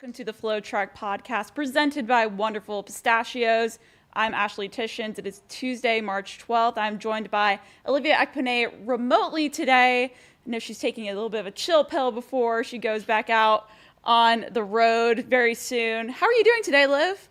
Welcome to the FloTrack podcast presented by wonderful Pistachios. I'm Ashley Tishins. It is Tuesday, March 12th. I'm joined by Olivia Ekpone remotely today. I know she's taking a little bit of a chill pill before she goes back out on the road very soon. How are you doing today, Liv?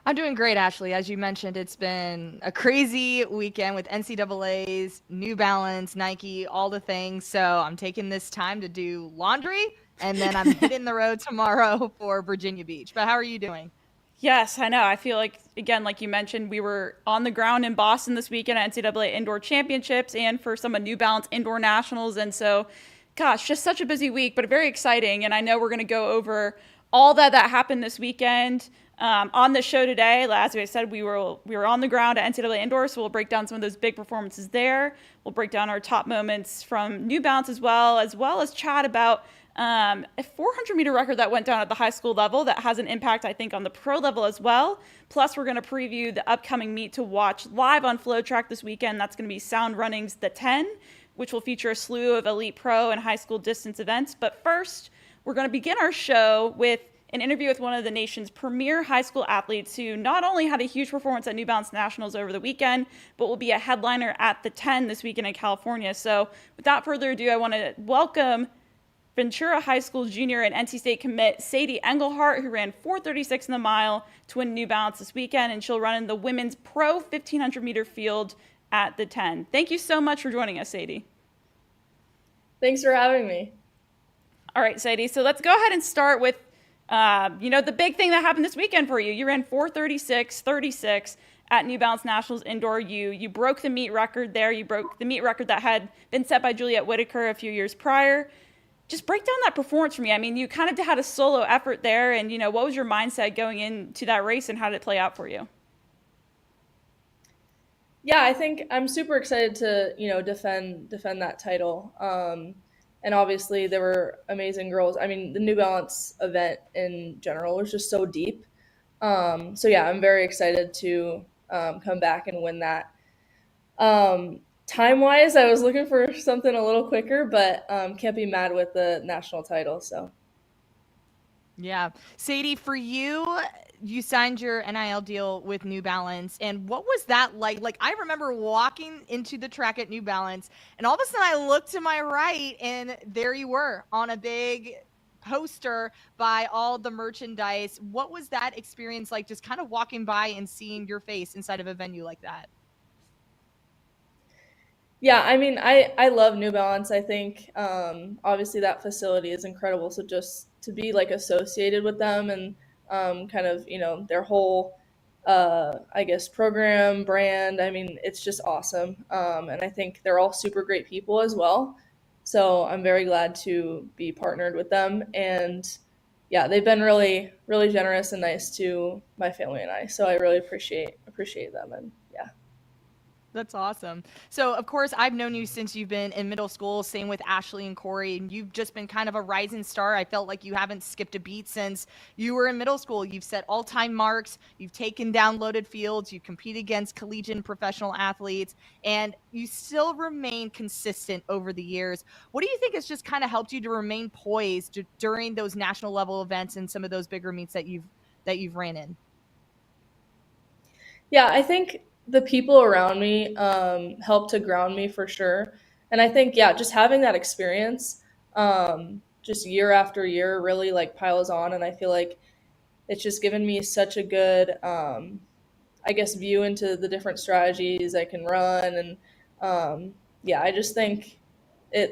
I'm doing great, Ashley. As you mentioned, it's been a crazy weekend with NCAAs, New Balance, Nike, all the things. So I'm taking this time to do laundry, and then I'm hitting the road tomorrow for Virginia Beach. But how are you doing? Yes, I know. I feel like, again, like you mentioned, we were on the ground in Boston this weekend at NCAA Indoor Championships and for some of New Balance Indoor Nationals. And so, gosh, just such a busy week, but very exciting. And I know we're going to go over all that happened this weekend on the show today. As I said, we were on the ground at NCAA Indoor, so we'll break down some of those big performances there. We'll break down our top moments from New Balance as well as chat about a 400-meter record that went down at the high school level that has an impact, I think, on the pro level as well. Plus, we're going to preview the upcoming meet to watch live on FloTrack this weekend. That's going to be Sound Running's The 10, which will feature a slew of elite pro and high school distance events. But first, we're going to begin our show with an interview with one of the nation's premier high school athletes who not only had a huge performance at New Balance Nationals over the weekend, but will be a headliner at the 10 this weekend in California. So without further ado, I want to welcome Ventura High School junior and NC State commit Sadie Engelhardt, who ran 4:36 in the mile to win New Balance this weekend, and she'll run in the women's pro 1,500-meter field at the 10. Thank you so much for joining us, Sadie. Thanks for having me. All right, Sadie, so let's go ahead and start with the big thing that happened this weekend for you. You ran 4:36.36 at New Balance Nationals Indoor. You broke the meet record there. You broke the meet record that had been set by Juliette Whitaker a few years prior. Just break down that performance for me. I mean, you kind of had a solo effort there, and, what was your mindset going into that race, and how did it play out for you? Yeah, I think I'm super excited to, defend that title. And obviously there were amazing girls. I mean, the New Balance event in general was just so deep. So yeah, I'm very excited to come back and win that. Time-wise, I was looking for something a little quicker, but can't be mad with the national title. So, Yeah. Sadie, for you, you signed your NIL deal with New Balance. And what was that like? Like, I remember walking into the track at New Balance, and all of a sudden I looked to my right, and there you were on a big poster by all the merchandise. What was that experience like, just kind of walking by and seeing your face inside of a venue like that? yeah, I mean, I love New Balance. I think obviously that facility is incredible. So just to be like associated with them and kind of their whole I guess program brand. I mean, it's just awesome. And I think they're all super great people as well. So I'm very glad to be partnered with them. And yeah, they've been really really generous and nice to my family and I. So I really appreciate them. And yeah. That's awesome. So, of course, I've known you since you've been in middle school, same with Ashley and Corey, and you've just been kind of a rising star. I felt like you haven't skipped a beat since you were in middle school. You've set all-time marks, you've taken down loaded fields, you compete against collegiate and professional athletes, and you still remain consistent over the years. What do you think has just kind of helped you to remain poised during those national level events and some of those bigger meets that you've ran in? Yeah, I think the people around me help to ground me for sure. And I think, yeah, just having that experience just year after year really like piles on. And I feel like it's just given me such a good, I guess, view into the different strategies I can run. And yeah, I just think I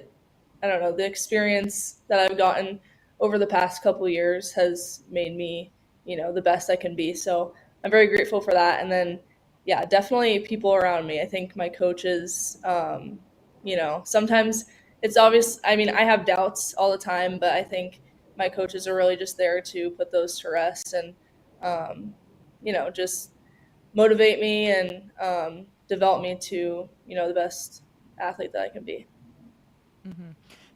don't know, the experience that I've gotten over the past couple years has made me, the best I can be. So I'm very grateful for that. And then, yeah, definitely people around me. I think my coaches, sometimes it's obvious. I mean, I have doubts all the time, but I think my coaches are really just there to put those to rest and, just motivate me and develop me to, the best athlete that I can be. Mm-hmm.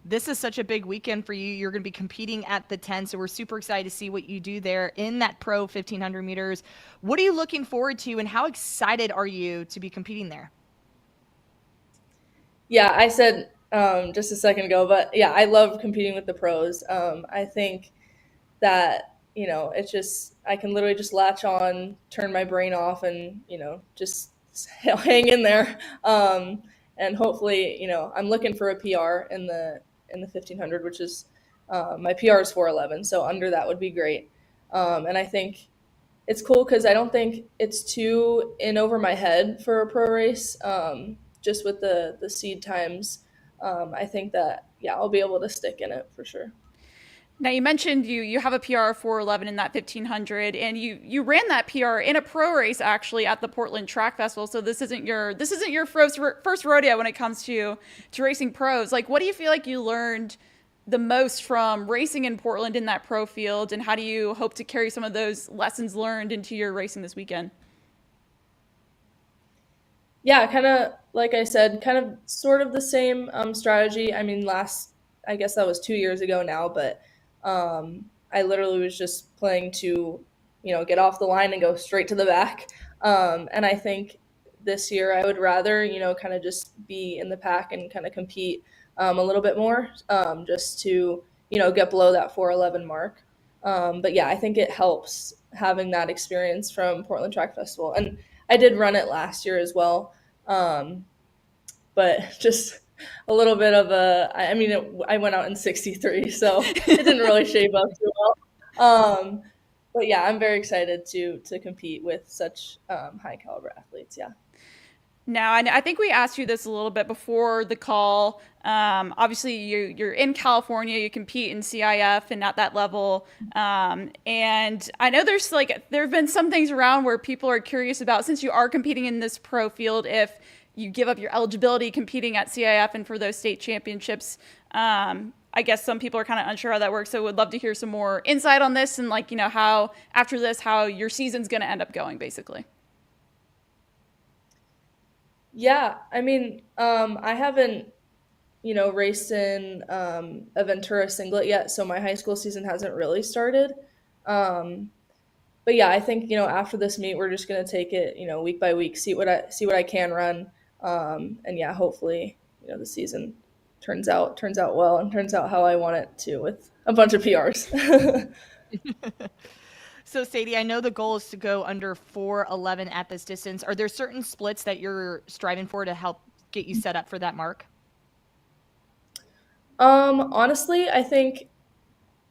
This is such a big weekend for you. You're going to be competing at the 10, so we're super excited to see what you do there in that pro 1,500 meters. What are you looking forward to, and how excited are you to be competing there? Yeah, I said just a second ago, but yeah, I love competing with the pros. I think that, it's just, I can literally just latch on, turn my brain off, and, just hang in there. And hopefully, I'm looking for a PR in the 1500, which is, my PR is 4:11. So under that would be great. And I think it's cool because I don't think it's too in over my head for a pro race. Just with the seed times, I think that, yeah, I'll be able to stick in it for sure. Now you mentioned you have a PR of 4:11 in that 1500, and you ran that PR in a pro race actually at the Portland Track Festival. So this isn't your first rodeo when it comes to racing pros. Like, what do you feel like you learned the most from racing in Portland in that pro field, and how do you hope to carry some of those lessons learned into your racing this weekend? Yeah, kind of like I said, kind of sort of the same strategy. I mean, I guess that was 2 years ago now, but I literally was just playing to, get off the line and go straight to the back. And I think this year I would rather, kind of just be in the pack and kind of compete a little bit more, just to, get below that 4:11 mark. But yeah, I think it helps having that experience from Portland Track Festival. And I did run it last year as well. Um, but just a little bit of I mean, I went out in 63, so it didn't really shape up too well. But yeah, I'm very excited to compete with such high caliber athletes. Yeah. Now, I think we asked you this a little bit before the call. Obviously, you're in California, you compete in CIF and at that level. And I know there have been some things around where people are curious about, since you are competing in this pro field, if you give up your eligibility competing at CIF and for those state championships. I guess some people are kind of unsure how that works. So would love to hear some more insight on this and how after this, how your season's going to end up going, basically. Yeah, I mean, I haven't, raced in a Ventura singlet yet, so my high school season hasn't really started. Um, but yeah, I think, after this meet, we're just gonna take it, week by week, see what I can run, and yeah, hopefully, the season turns out well and turns out how I want it to with a bunch of PRs. So, Sadie, I know the goal is to go under 4:11 at this distance. Are there certain splits that you're striving for to help get you set up for that mark? Honestly, I think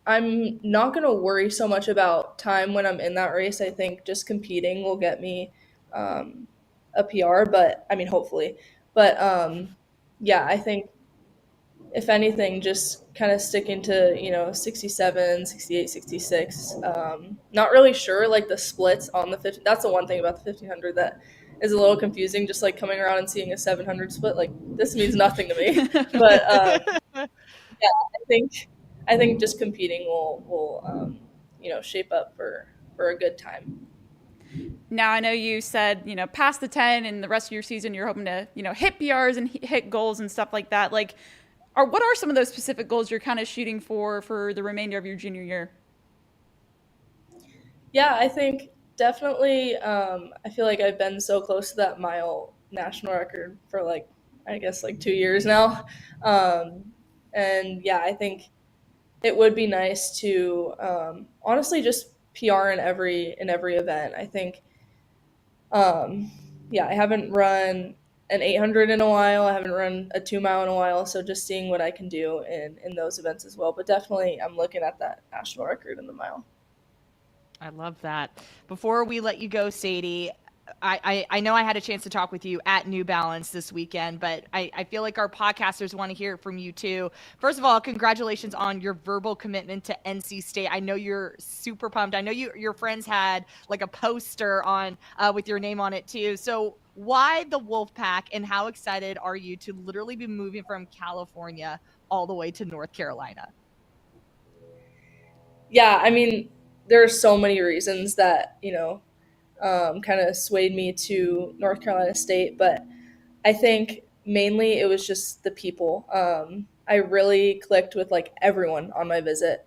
I'm not gonna worry so much about time when I'm in that race. I think just competing will get me um, a PR, but I mean, hopefully. But yeah, I think if anything, just kind of sticking to, 67, 68, 66. Not really sure, like the splits on the 50. That's the one thing about the 1500 that is a little confusing, just like coming around and seeing a 700 split. Like, this means nothing to me. But yeah, I think just competing will shape up for a good time. Now, I know you said, past the 10 and the rest of your season, you're hoping to, hit PRs and hit goals and stuff like that. Like, what are some of those specific goals you're kind of shooting for the remainder of your junior year? Yeah, I think definitely. I feel like I've been so close to that mile national record for like, I guess, like 2 years now. And yeah, I think it would be nice to honestly just PR in every event. I think, um, yeah, I haven't run an 800 in a while. I haven't run a 2 mile in a while. So just seeing what I can do in those events as well. But definitely, I'm looking at that national record in the mile. I love that. Before we let you go, Sadie, I know I had a chance to talk with you at New Balance this weekend, but I feel like our podcasters want to hear it from you too. First of all, congratulations on your verbal commitment to NC State. I know you're super pumped. I know your friends had like a poster on with your name on it too. So why the Wolfpack, and how excited are you to literally be moving from California all the way to North Carolina? Yeah, I mean, there are so many reasons that, kind of swayed me to North Carolina State, but I think mainly it was just the people. I really clicked with like everyone on my visit.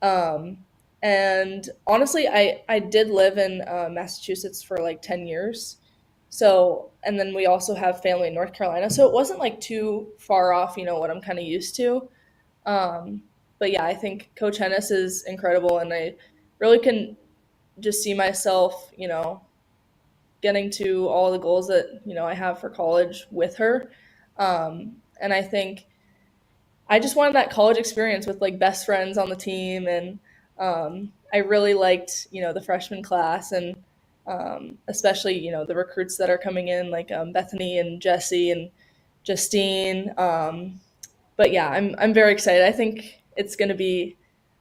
Um, and honestly, I did live in Massachusetts for like 10 years. So, and then we also have family in North Carolina. So it wasn't like too far off, what I'm kind of used to. Um, but yeah, I think Coach Hennis is incredible, and I really can just see myself, getting to all the goals that, I have for college with her. And I think I just wanted that college experience with like best friends on the team. And I really liked, the freshman class, and especially, the recruits that are coming in, like Bethany and Jesse and Justine. But yeah, I'm very excited. I think it's going to be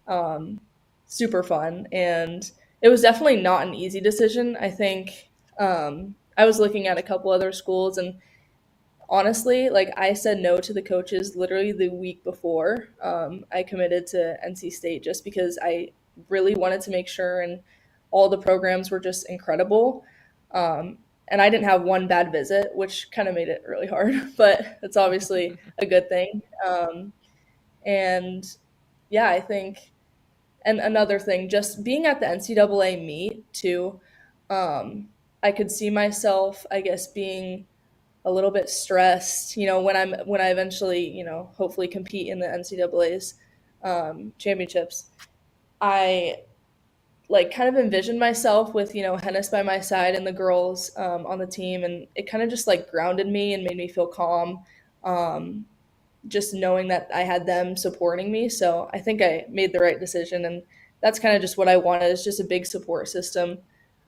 um, super fun. And it was definitely not an easy decision. I think I was looking at a couple other schools, and honestly, like I said no to the coaches literally the week before I committed to NC State, just because I really wanted to make sure, and all the programs were just incredible. And I didn't have one bad visit, which kind of made it really hard, but it's obviously a good thing. And yeah, I think, and another thing, just being at the NCAA meet too, I could see myself, I guess, being a little bit stressed, when I eventually, hopefully compete in the NCAA's championships. I like kind of envisioned myself with, Hennis by my side and the girls on the team, and it kind of just like grounded me and made me feel calm. Um, just knowing that I had them supporting me. So I think I made the right decision, and that's kind of just what I wanted. Is just a big support system,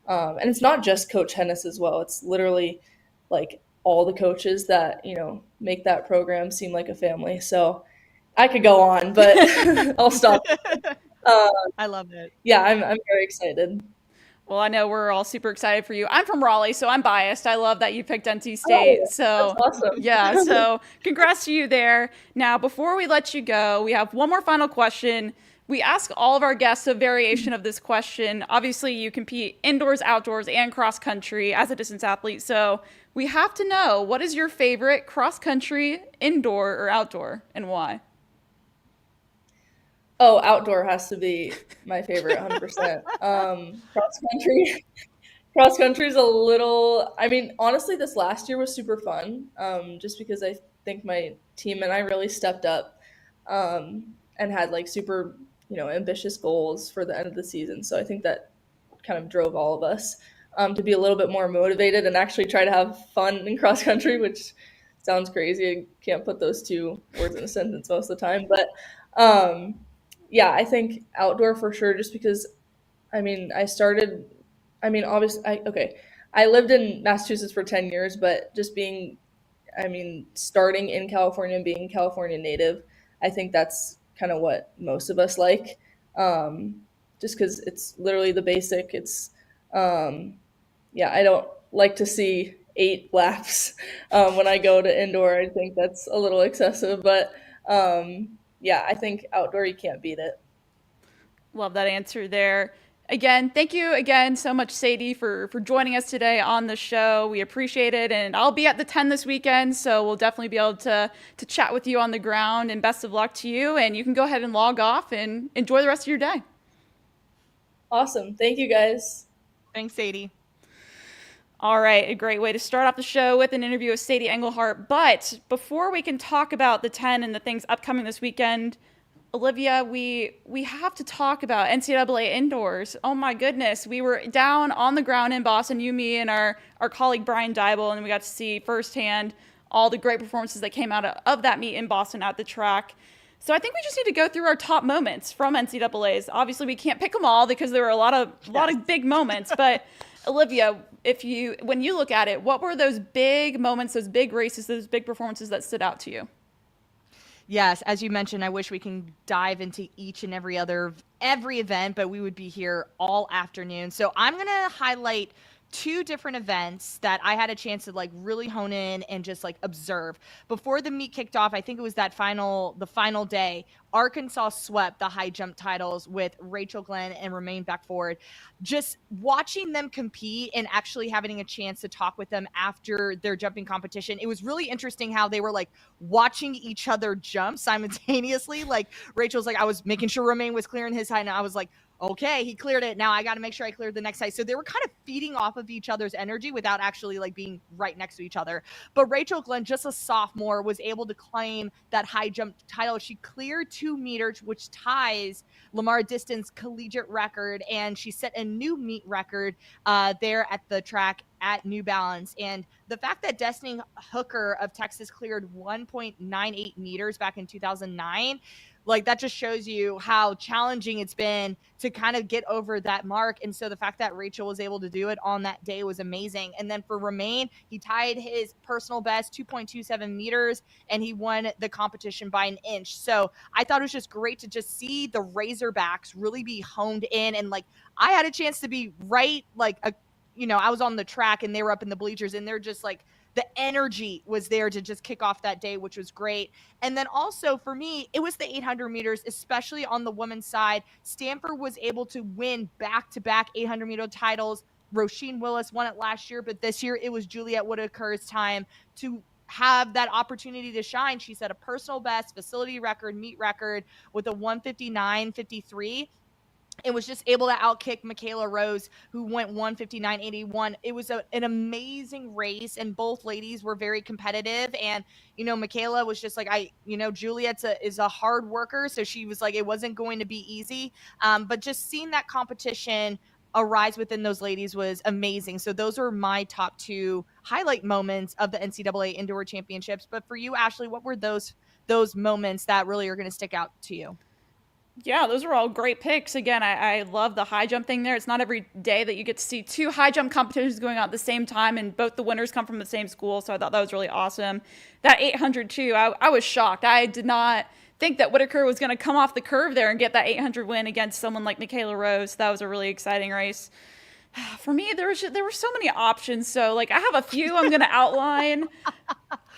and it's not just Coach Hennis as well. It's literally like all the coaches that make that program seem like a family. So I could go on, but I'll stop. I love it. Yeah, I'm very excited. Well, I know we're all super excited for you. I'm from Raleigh, so I'm biased. I love that you picked NC State. Oh, So, that's awesome. yeah, so congrats to you there. Now, before we let you go, we have one more final question. We ask all of our guests a variation of this question. Obviously, you compete indoors, outdoors, and cross country as a distance athlete. So, we have to know, what is your favorite cross country, indoor or outdoor, and why? Oh, outdoor has to be my favorite, 100%. Cross country is a little. I mean, honestly, this last year was super fun. Just because I think my team and I really stepped up, and had like super, ambitious goals for the end of the season. So I think that kind of drove all of us to be a little bit more motivated and actually try to have fun in cross country, which sounds crazy. I can't put those two words in a sentence most of the time, but yeah, I think outdoor for sure, just because I mean, obviously, okay, I lived in Massachusetts for 10 years, but just being, starting in California and being California native, I think that's kind of what most of us like. Just because it's literally the basic. Yeah, I don't like to see 8 laps when I go to indoor. I think that's a little excessive, but yeah, I think outdoor, you can't beat it. Love that answer there. Again, thank you again so much, Sadie, for joining us today on the show. We appreciate it. And I'll be at the 10 this weekend, so we'll definitely be able to chat with you on the ground. And best of luck to you. And you can go ahead and log off and enjoy the rest of your day. Awesome. Thank you, guys. Thanks, Sadie. All right, a great way to start off the show with an interview with Sadie Engelhardt. But before we can talk about the 10 and the things upcoming this weekend, Olivia, we have to talk about NCAA indoors. Oh my goodness. We were down on the ground in Boston, you, me, and our colleague Brian Dybel, and we got to see firsthand all the great performances that came out of that meet in Boston at the track. So I think we just need to go through our top moments from NCAAs. Obviously, we can't pick them all because there were a lot of big moments. But Olivia, when you look at it, what were those big moments, those big races, those big performances that stood out to you? Yes, as you mentioned, I wish we can dive into each and every event, but we would be here all afternoon. So I'm going to highlight 2 different events that I had a chance to like really hone in and just like observe. Before the meet kicked off, I think it was the final day, Arkansas swept the high jump titles with Rachel Glenn and Romaine Beckford. Just watching them compete and actually having a chance to talk with them after their jumping competition, it was really interesting how they were like watching each other jump simultaneously. Like Rachel's like, I was making sure Romaine was clearing his height, and I was like, okay, he cleared it. Now I got to make sure I cleared the next side. So they were kind of feeding off of each other's energy without actually like being right next to each other. But Rachel Glenn, just a sophomore, was able to claim that high jump title. She cleared 2 meters, which ties Lamar Diston's collegiate record, and she set a new meet record there at the track at New Balance. And the fact that Destiny Hooker of Texas cleared 1.98 meters back in 2009, like that just shows you how challenging it's been to kind of get over that mark. And so the fact that Rachel was able to do it on that day was amazing. And then for Romain, he tied his personal best, 2.27 meters, and he won the competition by an inch. So I thought it was just great to just see the Razorbacks really be honed in. And like, I had a chance to be right, like I was on the track and they were up in the bleachers, and they're just like, the energy was there to just kick off that day, which was great. And then also for me, it was the 800 meters, especially on the women's side. Stanford was able to win back-to-back 800 meter titles. Roisin Willis won it last year, but this year it was Juliette Whitaker's time to have that opportunity to shine. She set a personal best, facility record, meet record with a 159.53. It was just able to outkick Michaela Rose, who went 159.81. It was an amazing race, and both ladies were very competitive. And, Michaela was just like, Juliet's is a hard worker. So she was like, it wasn't going to be easy. But just seeing that competition arise within those ladies was amazing. So those are my top 2 highlight moments of the NCAA Indoor Championships. But for you, Ashley, what were those moments that really are going to stick out to you? Yeah, those were all great picks. Again, I love the high jump thing there. It's not every day that you get to see 2 high jump competitions going on at the same time, and both the winners come from the same school, so I thought that was really awesome. That 800 too, I was shocked. I did not think that Whitaker was going to come off the curve there and get that 800 win against someone like Michaela Rose. That was a really exciting race. For me, there were so many options, so like I have a few I'm going to outline.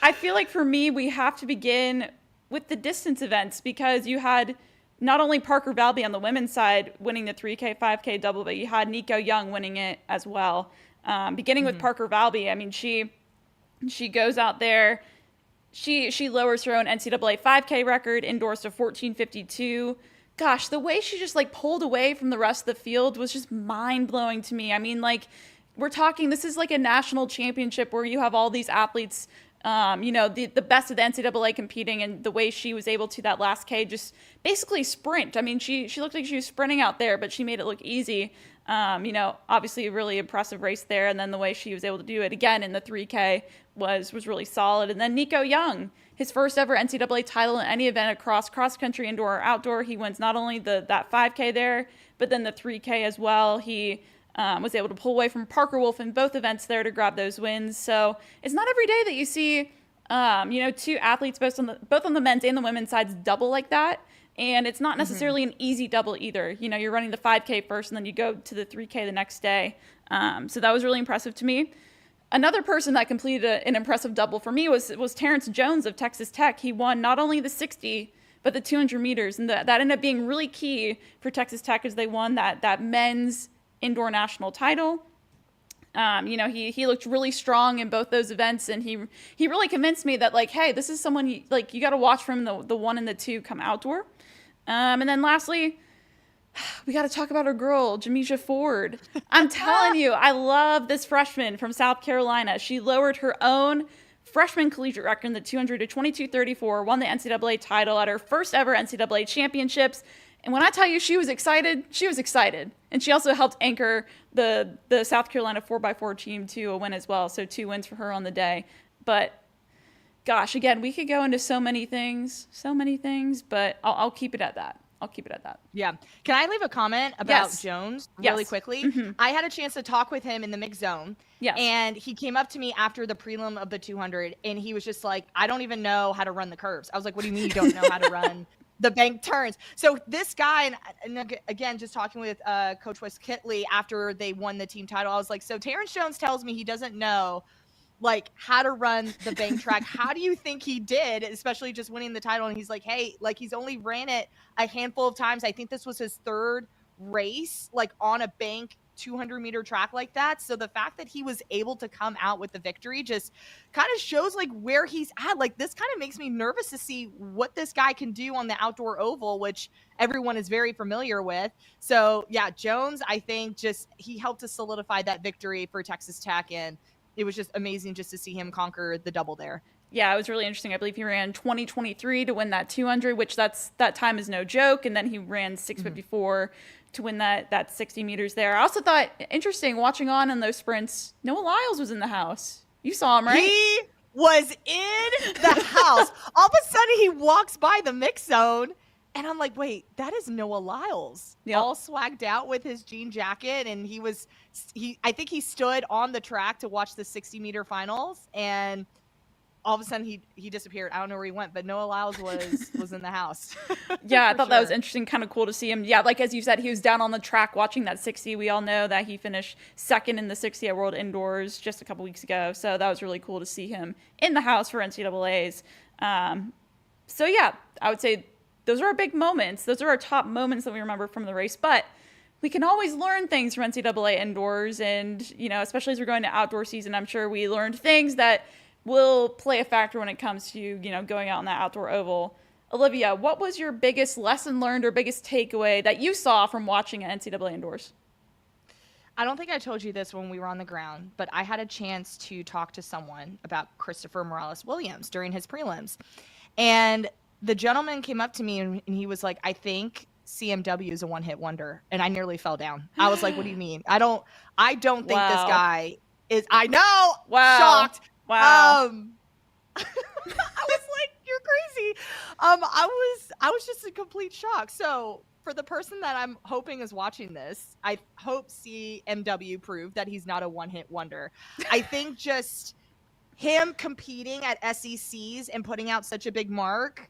I feel like for me, we have to begin with the distance events, because you had not only Parker Valby on the women's side winning the 3K, 5K double, but you had Nico Young winning it as well. Beginning with Parker Valby, I mean, she goes out there, she lowers her own NCAA 5K record indoors to 14:52. Gosh, the way she just like pulled away from the rest of the field was just mind blowing to me. I mean, like, we're talking, this is like a national championship where you have all these athletes, the best of the NCAA competing, and the way she was able to that last K just basically sprint. I mean, she looked like she was sprinting out there, but she made it look easy. Obviously a really impressive race there. And then the way she was able to do it again in the 3K was really solid. And then Nico Young, his first ever NCAA title in any event across cross country, indoor or outdoor. He wins not only that 5K there, but then the 3K as well. He was able to pull away from Parker Wolf in both events there to grab those wins. So it's not every day that you see, 2 athletes both on the men's and the women's sides double like that. And it's not necessarily an easy double either. You're running the 5K first and then you go to the 3K the next day. So that was really impressive to me. Another person that completed an impressive double for me was Terrence Jones of Texas Tech. He won not only the 60, but the 200 meters. And that ended up being really key for Texas Tech as they won that men's indoor national title. He looked really strong in both those events, and he really convinced me that, like, hey, this is someone you got to watch from the 1 and the 2 come outdoor. And then lastly, we got to talk about our girl, Jamisha Ford. I'm telling you, I love this freshman from South Carolina. She lowered her own freshman collegiate record in the 200 to 22:34, won the NCAA title at her first ever NCAA championships. And when I tell you she was excited, she was excited. And she also helped anchor the South Carolina 4x4 team to a win as well. So 2 wins for her on the day. But gosh, again, we could go into so many things, but I'll keep it at that. Yeah. Can I leave a comment about Jones really quickly? Mm-hmm. I had a chance to talk with him in the mixed zone. Yes. And he came up to me after the prelim of the 200, and he was just like, I don't even know how to run the curves. I was like, what do you mean you don't know how to run the bank turns? So this guy, and again, just talking with Coach Wes Kitley after they won the team title, I was like, so Terrence Jones tells me he doesn't know like how to run the bank track. How do you think he did, especially just winning the title? And he's like, hey, like he's only ran it a handful of times. I think this was his 3rd race, like on a bank 200-meter track like that. So the fact that he was able to come out with the victory just kind of shows like where he's at. Like, this kind of makes me nervous to see what this guy can do on the outdoor oval, which everyone is very familiar with. So yeah, Jones, I think just he helped to solidify that victory for Texas Tech, and it was just amazing just to see him conquer the double there. Yeah, it was really interesting. I believe he ran 2023 to win that 200, which that time is no joke. And then he ran 654 to win that 60 meters there. I also thought interesting watching on in those sprints, Noah Lyles was in the house. You saw him, right? He was in the house. All of a sudden he walks by the mix zone and I'm like, wait, that is Noah Lyles. Yep. All swagged out with his jean jacket. And I think he stood on the track to watch the 60-meter finals, and all of a sudden he disappeared. I don't know where he went, but Noah Lyles was in the house. Yeah, I thought that was interesting, kind of cool to see him. Yeah, like as you said, he was down on the track watching that 60. We all know that he finished second in the 60 at World Indoors just a couple weeks ago. So that was really cool to see him in the house for NCAAs. So yeah, I would say those are our big moments. Those are our top moments that we remember from the race. But we can always learn things from NCAA Indoors. And, you know, especially as we're going to outdoor season, I'm sure we learned things that will play a factor when it comes to, you know, going out on that outdoor oval. Olivia, what was your biggest lesson learned or biggest takeaway that you saw from watching at NCAA Indoors? I don't think I told you this when we were on the ground, but I had a chance to talk to someone about Christopher Morales-Williams during his prelims. And the gentleman came up to me and he was like, I think CMW is a one-hit wonder. And I nearly fell down. I was like, what do you mean? I don't think this guy is, I know, shocked. Wow. I was like, you're crazy. I was just in complete shock. So for the person that I'm hoping is watching this, I hope CMW proved that he's not a one-hit wonder. I think just him competing at SECs and putting out such a big mark,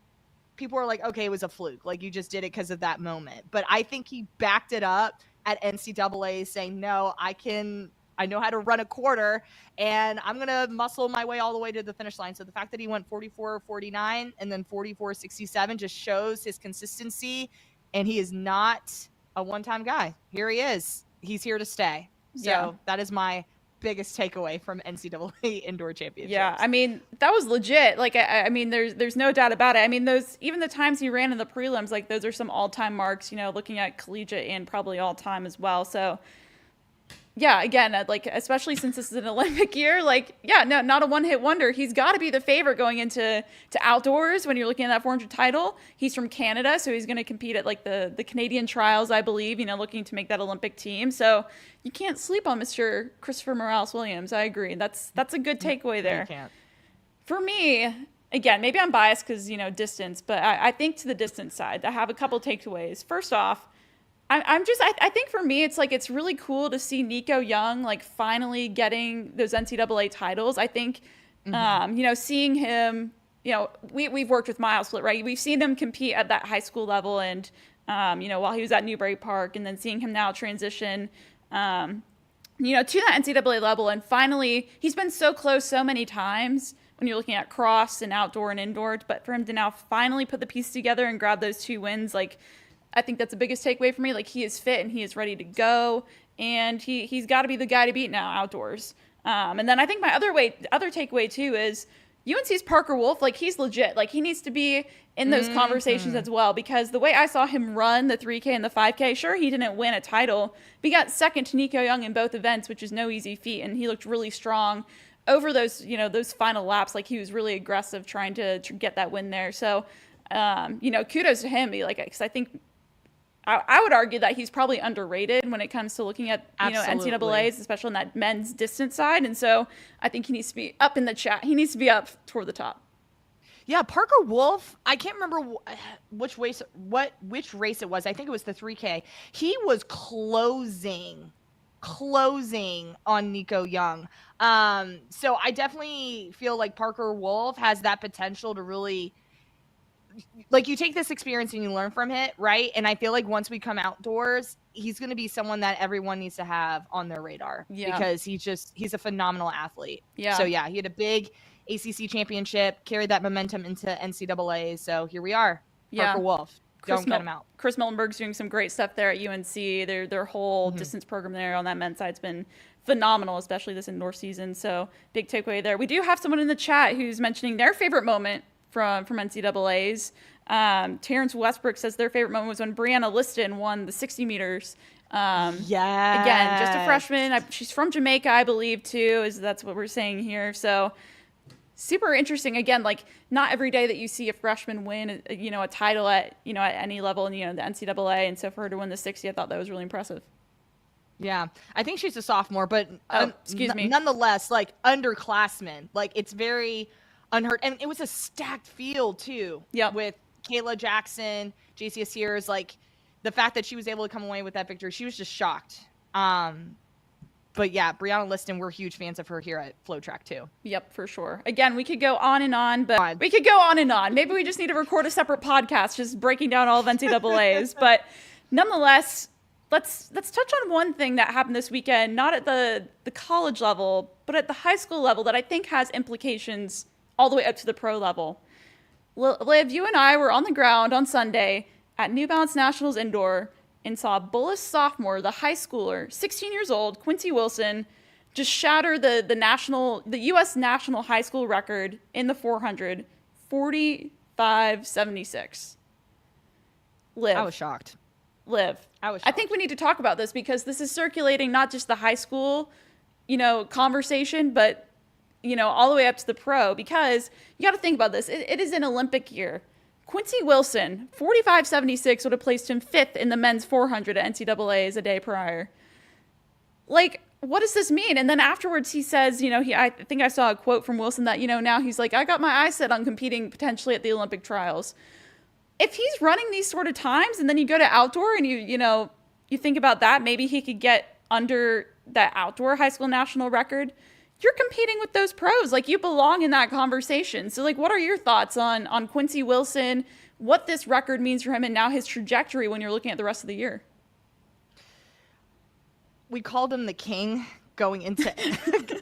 people are like, okay, it was a fluke. Like, you just did it because of that moment. But I think he backed it up at NCAA saying, no, I know how to run a quarter, and I'm going to muscle my way all the way to the finish line. So the fact that he went 44.49 and then 44.67 just shows his consistency, and he is not a one-time guy. Here he is. He's here to stay. So that is my biggest takeaway from NCAA Indoor Championships. Yeah, I mean, that was legit. Like, I mean, there's no doubt about it. I mean, even the times he ran in the prelims, like, those are some all-time marks, you know, looking at collegiate and probably all-time as well. So yeah, again, like, especially since this is an Olympic year, like, yeah, no, not a one-hit wonder. He's got to be the favorite going into outdoors when you're looking at that 400 title. He's from Canada, so he's going to compete at, like, the Canadian trials, I believe, you know, looking to make that Olympic team. So you can't sleep on Mr. Christopher Morales-Williams. I agree. That's a good takeaway there. You can't. For me, again, maybe I'm biased because, you know, distance, but I think to the distance side, I have a couple takeaways. First off, I think for me, it's like, it's really cool to see Nico Young, like, finally getting those NCAA titles. I think, you know, seeing him, you know, we've worked with Miles Split, right? We've seen him compete at that high school level and, you know, while he was at Newbury Park, and then seeing him now transition, you know, to that NCAA level. And finally, he's been so close so many times when you're looking at cross and outdoor and indoor, but for him to now finally put the pieces together and grab those 2 wins, like, I think that's the biggest takeaway for me. Like, he is fit and he is ready to go, and he's got to be the guy to beat now outdoors. And then I think my other takeaway too is UNC's Parker Wolf. Like, he's legit. Like, he needs to be in those conversations as well, because the way I saw him run the 3K and the 5K, sure, he didn't win a title, but he got second to Nico Young in both events, which is no easy feat, and he looked really strong over those, you know, those final laps. Like, he was really aggressive trying to get that win there. So, you know, kudos to him. Like, because I think I would argue that he's probably underrated when it comes to looking at, you know, NCAAs, especially on that men's distance side. And so I think he needs to be up in the chat. He needs to be up toward the top. Yeah, Parker Wolf, I can't remember which race it was. I think it was the 3K. He was closing on Nico Young. So I definitely feel like Parker Wolf has that potential to really, like, you take this experience and you learn from it, right? And I feel like once we come outdoors, he's going to be someone that everyone needs to have on their radar, because he's a phenomenal athlete. Yeah. So yeah, he had a big ACC championship, carried that momentum into NCAA. So here we are, Parker Wolf. don't get them out. Chris Miltenberg's doing some great stuff there at UNC. Their whole Mm-hmm. distance program there on that men's side's been phenomenal, especially this indoor season. So big takeaway there. We do have someone in the chat who's mentioning their favorite moment from NCAAs. Terrence Westbrook says their favorite moment was when Brianna Liston won the 60 meters. Yeah. Again, just a freshman. She's from Jamaica, I believe, too. That's what we're saying here. So super interesting. Again, like not every day that you see a freshman win, a title at any level in the NCAA. And so for her to win the 60, I thought that was really impressive. Yeah, I think she's a sophomore, but excuse me. Nonetheless, like underclassmen, like it's very unheard. And it was a stacked field too. Yep. With Kayla Jackson, JC Sears, like the fact that she was able to come away with that victory, she was just shocked. But yeah, Brianna Liston, we're huge fans of her here at FloTrack too. Yep, for sure. Again, we could go on and on, but we could go on and on. Maybe we just need to record a separate podcast just breaking down all of NCAAs. But nonetheless, let's touch on one thing that happened this weekend, not at the college level, but at the high school level that I think has implications all the way up to the pro level. Liv, you and I were on the ground on Sunday at New Balance Nationals Indoor and saw Bullis sophomore, the high schooler, 16 years old, Quincy Wilson, just shatter the U.S. national high school record in the 400, 45.76. Liv. I was shocked. Liv. I think we need to talk about this because this is circulating not just the high school, conversation, but, all the way up to the pro, because you got to think about this. It is an Olympic year. Quincy Wilson, 45.76 would have placed him 5th in the men's 400 at NCAAs a day prior. Like, what does this mean? And then afterwards he says, I think I saw a quote from Wilson that, now he's like, I got my eyes set on competing potentially at the Olympic trials. If he's running these sort of times and then you go to outdoor and you think about that, maybe he could get under that outdoor high school national record. You're competing with those pros. Like, you belong in that conversation. So, like, what are your thoughts on Quincy Wilson, what this record means for him, and now his trajectory when you're looking at the rest of the year? We called him the king going into,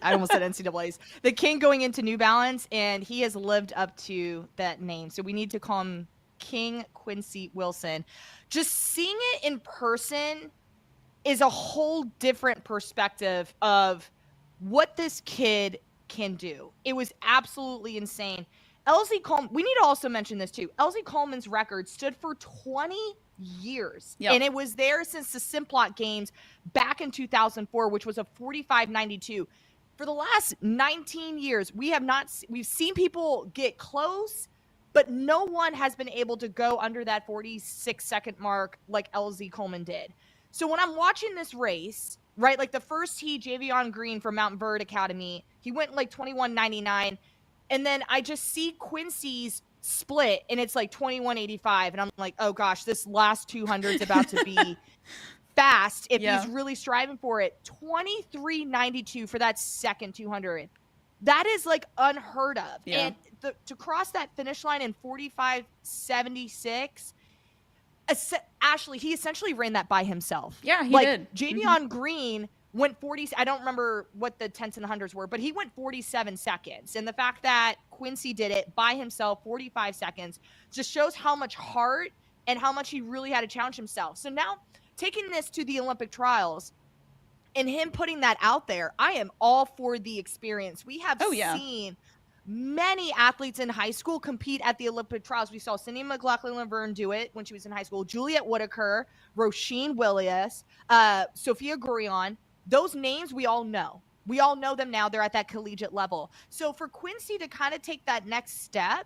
I almost said NCAAs, the king going into New Balance, and he has lived up to that name. So we need to call him King Quincy Wilson. Just seeing it in person is a whole different perspective of what this kid can do. It was absolutely insane. LZ Coleman, we need to also mention this too. LZ Coleman's record stood for 20 years. Yep. And it was there since the Simplot Games back in 2004, which was a 45.92. For the last 19 years, we've seen people get close, but no one has been able to go under that 46-second mark like LZ Coleman did. So when I'm watching this race, right, like the first heat, Javion Green from Mountain Bird Academy, he went like 21.99. And then I just see Quincy's split, and it's like 21.85. And I'm like, oh, gosh, this last 200 is about to be fast if he's really striving for it. 23.92 for that second 200. That is like unheard of. Yeah. And to cross that finish line in 45.76, Ashley, he essentially ran that by himself. Yeah, he did. Javion Green went 40. I don't remember what the tenths and the hundreds were, but he went 47 seconds. And the fact that Quincy did it by himself, 45 seconds, just shows how much heart and how much he really had to challenge himself. So now taking this to the Olympic trials and him putting that out there, I am all for the experience. We have seen many athletes in high school compete at the Olympic trials. We saw Cindy McLaughlin-Laverne do it when she was in high school. Juliet Whitaker, Roisin Williams, Sophia Gurion. Those names we all know. We all know them now. They're at that collegiate level. So for Quincy to kind of take that next step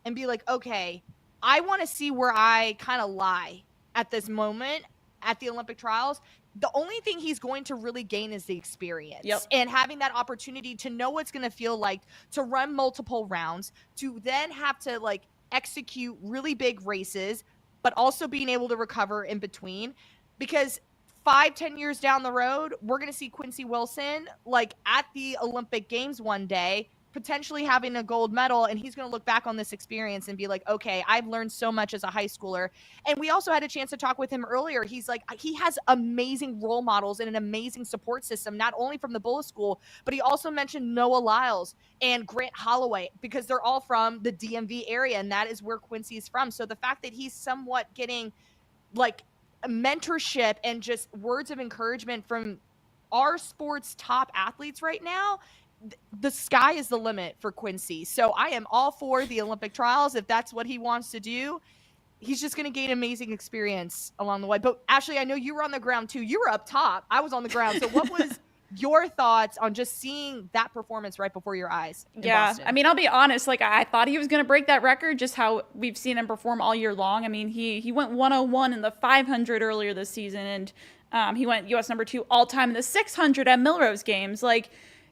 and be like, okay, I want to see where I kind of lie at this moment at the Olympic trials. The only thing he's going to really gain is the experience and having that opportunity to know what's going to feel like to run multiple rounds, to then have to like execute really big races, but also being able to recover in between. Because 5-10 years down the road, we're going to see Quincy Wilson like at the Olympic Games one day, potentially having a gold medal, and he's going to look back on this experience and be like, okay, I've learned so much as a high schooler. And we also had a chance to talk with him earlier. He's like, he has amazing role models and an amazing support system, not only from the Bullis School, but he also mentioned Noah Lyles and Grant Holloway, because they're all from the DMV area, and that is where Quincy is from. So the fact that he's somewhat getting like mentorship and just words of encouragement from our sport's top athletes right now, the sky is the limit for Quincy. So I am all for the Olympic trials. If that's what he wants to do, he's just going to gain amazing experience along the way. But Ashley, I know you were on the ground too. You were up top. I was on the ground. So what was your thoughts on just seeing that performance right before your eyes in Boston? I mean, I'll be honest, like I thought he was going to break that record, just how we've seen him perform all year long. I mean, he went 101 in the 500 earlier this season, and he went US number 2 all time in the 600 at Milrose Games. Like,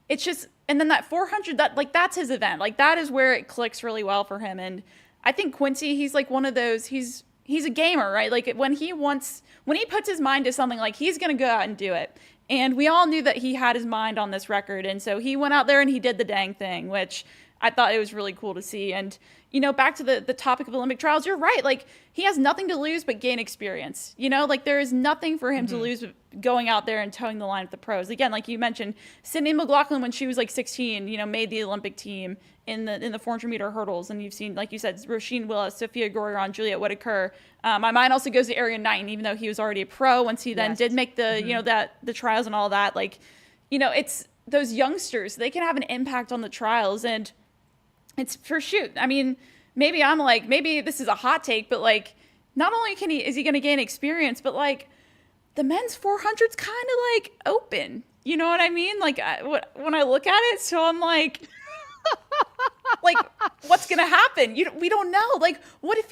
it's just, and then that 400, that's his event. Like, that is where it clicks really well for him. And I think Quincy, he's like one of those, he's a gamer, right? Like, when he puts his mind to something, like, he's going to go out and do it. And we all knew that he had his mind on this record. And so he went out there and he did the dang thing, which I thought it was really cool to see. And, back to the topic of Olympic trials, you're right. Like, he has nothing to lose but gain experience. Like, there is nothing for him to lose but going out there and towing the line with the pros. Again, like you mentioned, Sydney McLaughlin, when she was like 16, made the Olympic team in the 400-meter hurdles. And you've seen, like you said, Roisin Willis, Sophia Goriron, Juliet Whitaker. My mind also goes to Arian Knighton, even though he was already a pro once he then did make the, the trials and all that. Like, it's those youngsters, they can have an impact on the trials. And it's I mean, maybe this is a hot take, but like, not only is he going to gain experience, but like the men's 400's kind of like open. You know what I mean? Like when I look at it, so I'm like, like what's going to happen? We don't know. Like, what if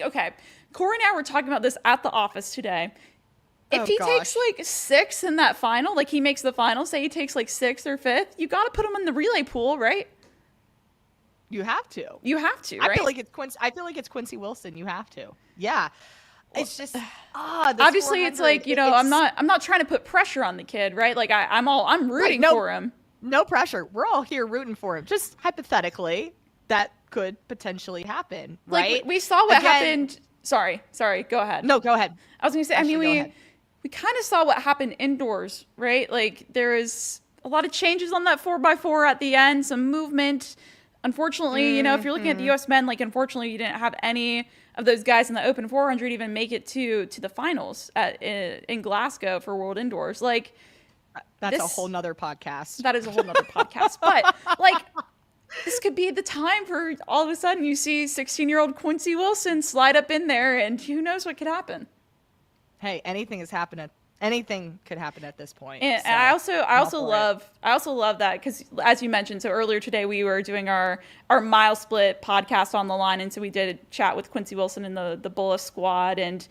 okay, Corey and I were talking about this at the office today. If he takes like 6th in that final, like he makes the final, say he takes like 6th or 5th, you got to put him in the relay pool, right? You have to, right? I feel like it's Quincy Wilson. You have to. Yeah. It's just obviously it's like, I'm not trying to put pressure on the kid, right? Like I'm rooting for him. No pressure. We're all here rooting for him. Just hypothetically, that could potentially happen, right? Like we saw what happened. Sorry, go ahead. No, go ahead. I was going to say, Actually, we kind of saw what happened indoors, right? Like there is a lot of changes on that 4x4 at the end, some movement. Unfortunately, if you're looking at the U.S. men, like, unfortunately, you didn't have any of those guys in the open 400 even make it to the finals in Glasgow for World Indoors. Like, that's a whole nother podcast. That is a whole nother podcast. But, like, this could be the time for all of a sudden you see 16-year-old Quincy Wilson slide up in there, and who knows what could happen. Hey, anything could happen at this point. And so I also love that because, as you mentioned, so earlier today we were doing our mile split podcast on the line, and so we did a chat with Quincy Wilson and the Bullis squad, and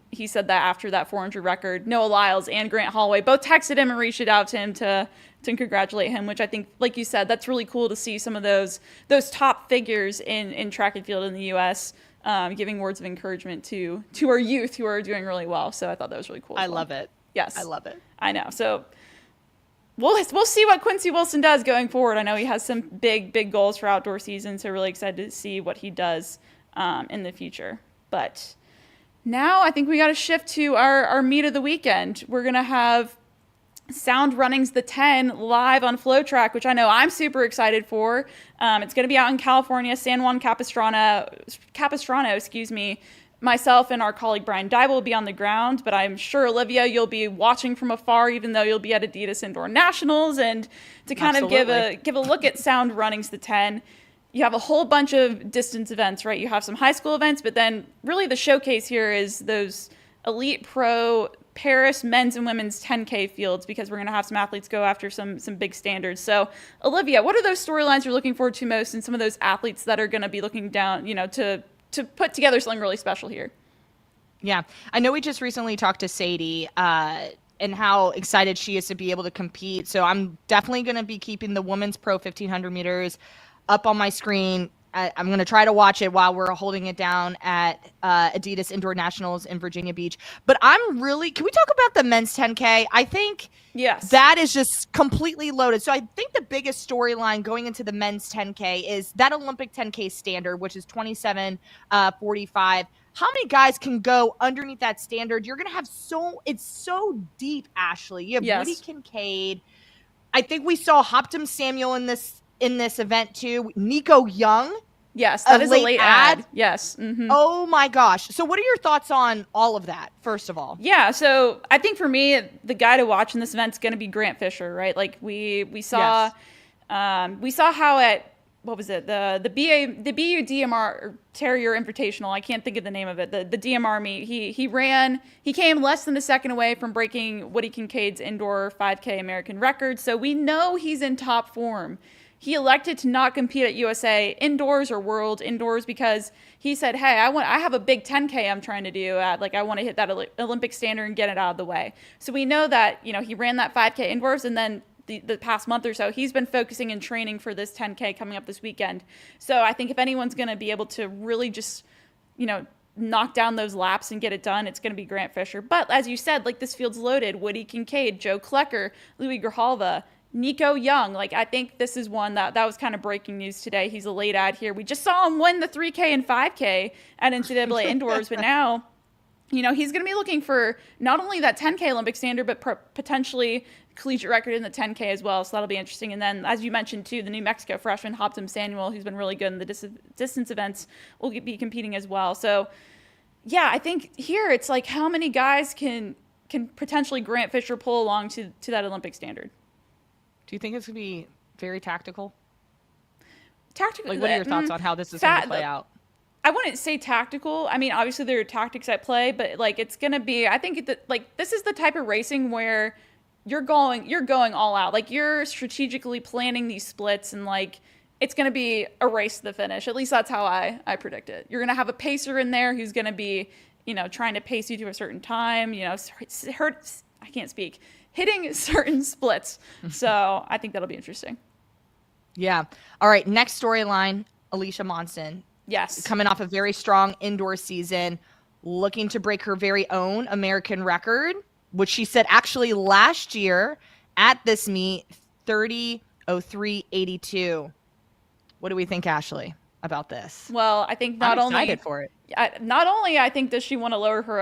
he said that after that 400 record, Noah Lyles and Grant Holloway both texted him and reached out to him to congratulate him, which I think, like you said, that's really cool to see some of those top figures in track and field in the U.S. Giving words of encouragement to our youth who are doing really well. So I thought that was really cool. I love it. Yes. I love it. I know. So we'll see what Quincy Wilson does going forward. I know he has some big goals for outdoor season, so really excited to see what he does in the future. But now I think we got to shift to our meet of the weekend. We're going to have Sound Runnings the 10 live on FloTrack, which I know I'm super excited for. It's going to be out in California, San Juan Capistrano, Myself and our colleague Brian Dye will be on the ground, but I'm sure, Olivia, you'll be watching from afar, even though you'll be at Adidas Indoor Nationals. And to kind of give a look at Sound Runnings the 10, you have a whole bunch of distance events, right? You have some high school events, but then really the showcase here is those elite pro Paris men's and women's 10K fields, because we're going to have some athletes go after some big standards. So, Olivia, what are those storylines you're looking forward to most, and some of those athletes that are going to be looking down, to put together something really special here? Yeah, I know we just recently talked to Sadie and how excited she is to be able to compete. So I'm definitely going to be keeping the women's pro 1500 meters up on my screen I'm going to try to watch it while we're holding it down at Adidas Indoor Nationals in Virginia Beach. But can we talk about the men's 10K? I think Yes. that is just completely loaded. So I think the biggest storyline going into the men's 10K is that Olympic 10K standard, which is 27:45. How many guys can go underneath that standard? You're going to have it's so deep, Ashley. You have Yes. Woody Kincaid. I think we saw Hoptum Samuel in this event too. Nico Young. Yes, that is a late ad. Yes. Mm-hmm. Oh my gosh. So what are your thoughts on all of that, first of all? Yeah, so I think for me, the guy to watch in this event is going to be Grant Fisher, right? Like we saw how at, what was it? The BU DMR Terrier Invitational. I can't think of the name of it. The DMR meet. He came less than a second away from breaking Woody Kincaid's indoor 5K American record. So we know he's in top form. He elected to not compete at USA indoors or World indoors because he said, "Hey, I have a big 10K I'm trying to do. I want to hit that Olympic standard and get it out of the way." So we know that he ran that 5K indoors, and then the past month or so he's been focusing and training for this 10K coming up this weekend. So I think if anyone's going to be able to really just knock down those laps and get it done, it's going to be Grant Fisher. But as you said, this field's loaded. Woody Kincaid, Joe Klecker, Louis Grijalva, Nico Young. I think this is one that was kind of breaking news today. He's a late ad here. We just saw him win the 3K and 5K at NCAA indoors, but now, he's going to be looking for not only that 10K Olympic standard, but potentially collegiate record in the 10K as well. So that'll be interesting. And then, as you mentioned too, the New Mexico freshman Hoptum Samuel, who's been really good in the distance events, will be competing as well. So yeah, I think here it's how many guys can potentially Grant Fisher pull along to that Olympic standard? Do you think it's going to be very tactical? Tactical. What are your thoughts on how this is going to play out? I wouldn't say tactical. I mean, obviously there are tactics at play, but it's going to be, I think that this is the type of racing where you're going all out. You're strategically planning these splits, and it's going to be a race to the finish. At least that's how I predict it. You're going to have a pacer in there who's going to be, trying to pace you to a certain time, I can't speak. Hitting certain splits. So I think that'll be interesting. Yeah. All right. Next storyline, Alicia Monson. Yes. Coming off a very strong indoor season, looking to break her very own American record, which she set actually last year at this meet, 30:03:82. What do we think, Ashley, about this? Well, I think I'm excited for it. Not only I think does she want to lower her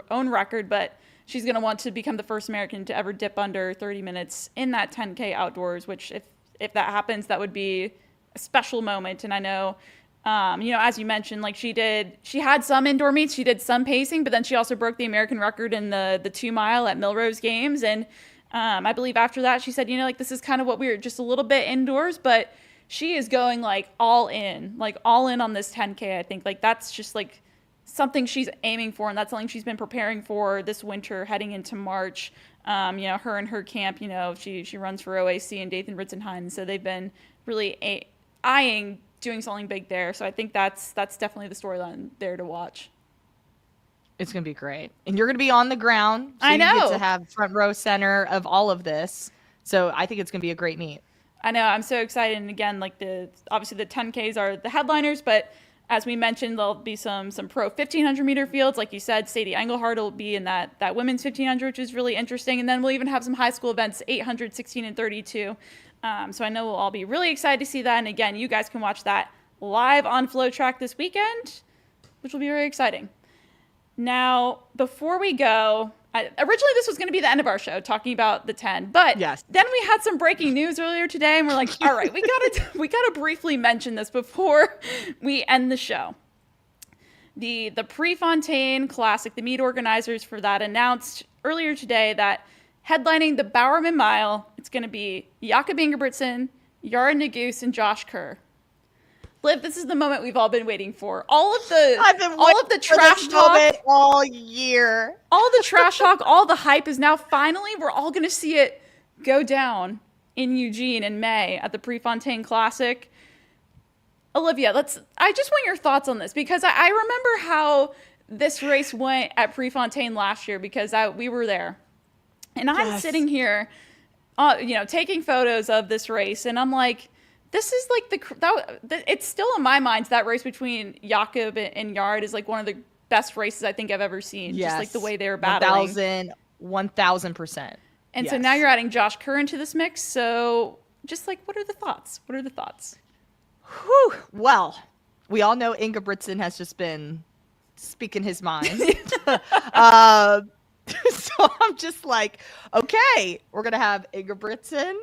own record, but she's going to want to become the first American to ever dip under 30 minutes in that 10K outdoors, which if that happens, that would be a special moment. And I know, as you mentioned, she had some indoor meets, she did some pacing, but then she also broke the American record in the 2 mile at Milrose Games. And I believe after that, she said, this is kind of what we were, just a little bit indoors, but she is going all in on this 10K. I think that's just something she's aiming for, and that's something she's been preparing for this winter heading into March. Her and her camp, she runs for OAC and Dathan Ritzenheim, so they've been really eyeing doing something big there. So I think that's definitely the storyline there to watch. It's going to be great. And you're going to be on the ground. So I know. You get to have front row center of all of this. So I think it's going to be a great meet. I know. I'm so excited. And again, obviously the 10Ks are the headliners, but as we mentioned, there'll be some pro 1,500 meter fields. Like you said, Sadie Engelhardt will be in that women's 1,500, which is really interesting. And then we'll even have some high school events, 800, 16, and 32. So I know we'll all be really excited to see that. And again, you guys can watch that live on FloTrack this weekend, which will be very exciting. Now, before we go, originally this was going to be the end of our show, talking about the 10, but yes. Then we had some breaking news earlier today, and we're like, all right, we gotta briefly mention this before we end the show. The Prefontaine Classic, the meet organizers for that announced earlier today that headlining the Bowerman Mile, it's going to be Jakob Ingebrigtsen, Yara Naguse, and Josh Kerr. Liv, this is the moment we've all been waiting for. All of the trash talk all year. All the trash talk, all the hype is now finally, we're all going to see it go down in Eugene in May at the Prefontaine Classic. Olivia, I just want your thoughts on this, because I remember how this race went at Prefontaine last year, because we were there. And I'm sitting here, taking photos of this race, and I'm like, This is like it's still in my mind, that race between Jakob and Yard is like one of the best races I think I've ever seen. Yes. Just like the way they were battling. 1000%. And so now you're adding Josh Kerr into this mix. So just like, what are the thoughts? Whew. Well, we all know Ingebrigtsen has just been speaking his mind. So I'm just like, okay, we're going to have Ingebrigtsen.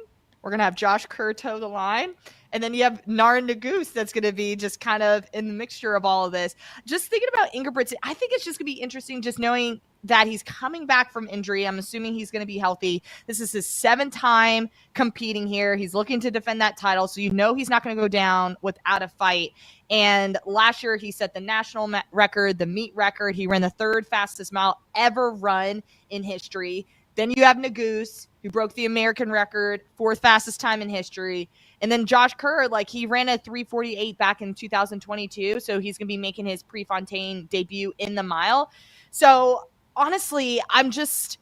We're going to have Josh Kerr toe the line. And then you have Nara Naguse that's going to be just kind of in the mixture of all of this. Just thinking about Ingebrigtsen, I think it's just going to be interesting just knowing that he's coming back from injury. I'm assuming he's going to be healthy. This is his 7th time competing here. He's looking to defend that title. So you know he's not going to go down without a fight. And last year he set the national record, the meet record. He ran the 3rd fastest mile ever run in history. Then you have Naguse, who broke the American record, 4th fastest time in history. And then Josh Kerr, like he ran a 3:48 back in 2022. So he's going to be making his Prefontaine debut in the mile. So honestly, I'm just,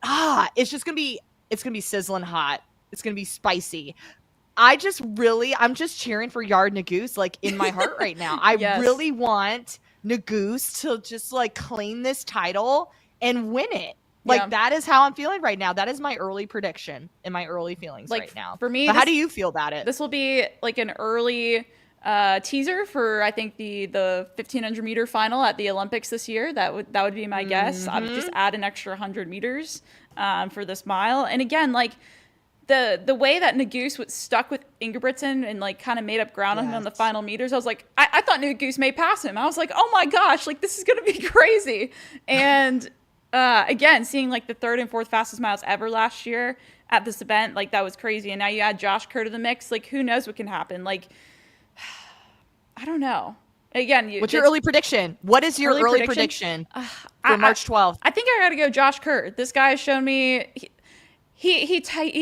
it's going to be sizzling hot. It's going to be spicy. I'm just cheering for Yard Naguse, like in my heart right now. I really want Naguse to just like claim this title and win it. Like that is how I'm feeling right now. That is my early prediction and my early feelings right now. For me, but how do you feel about it? This will be like an early teaser for, I think, the 1500 meter final at the Olympics this year. That would be my guess. I would just add an extra 100 meters for this mile. And again, like the way that Naguse was stuck with Ingebrigtsen and like kind of made up ground on him on the final meters, I was like, I thought Naguse may pass him. I was like, oh my gosh, like this is gonna be crazy. And again, seeing like the 3rd and 4th fastest miles ever last year at this event, like that was crazy. And now you add Josh Kerr to the mix, like who knows what can happen? Like, I don't know. Again, what's your early prediction? What is your early prediction for March 12th? I think I got to go Josh Kerr. This guy has shown me he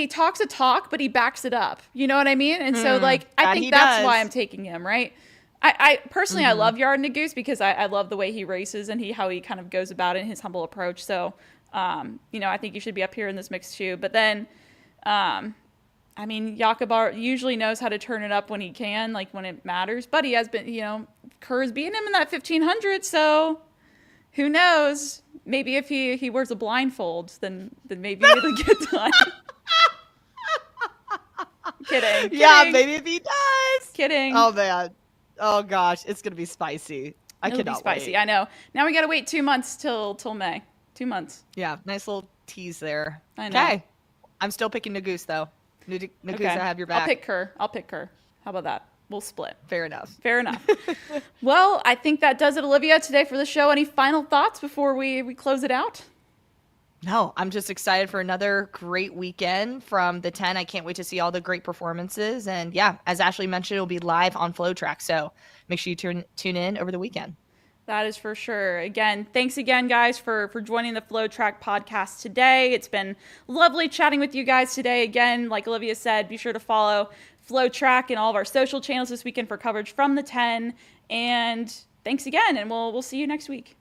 talks a talk, but he backs it up. You know what I mean? And so like I think that's why I'm taking him, right? I personally, I love Yard Naguse because I love the way he races and how he kind of goes about it in his humble approach. So, I think he should be up here in this mix too. But then, I mean, Jakob usually knows how to turn it up when he can, like when it matters. But he has been, Kerr's beating him in that 1500. So who knows? Maybe if he wears a blindfold, then maybe it'll get done. Kidding. Yeah, maybe if he does. Kidding. Oh, man. Oh gosh, it's gonna be spicy. It'll be spicy. I know. Now we gotta wait 2 months till May. 2 months. Yeah, nice little tease there. I know. Okay, I'm still picking Naguse though. Naguse, okay. I have your back. I'll pick her. How about that? We'll split. Fair enough. Well, I think that does it, Olivia, today for the show. Any final thoughts before we close it out? No, I'm just excited for another great weekend from the 10. I can't wait to see all the great performances. And yeah, as Ashley mentioned, it'll be live on FloTrack. So make sure you tune in over the weekend. That is for sure. Again, thanks again, guys, for joining the FloTrack podcast today. It's been lovely chatting with you guys today. Again, like Olivia said, be sure to follow FloTrack and all of our social channels this weekend for coverage from the 10. And thanks again, and we'll see you next week.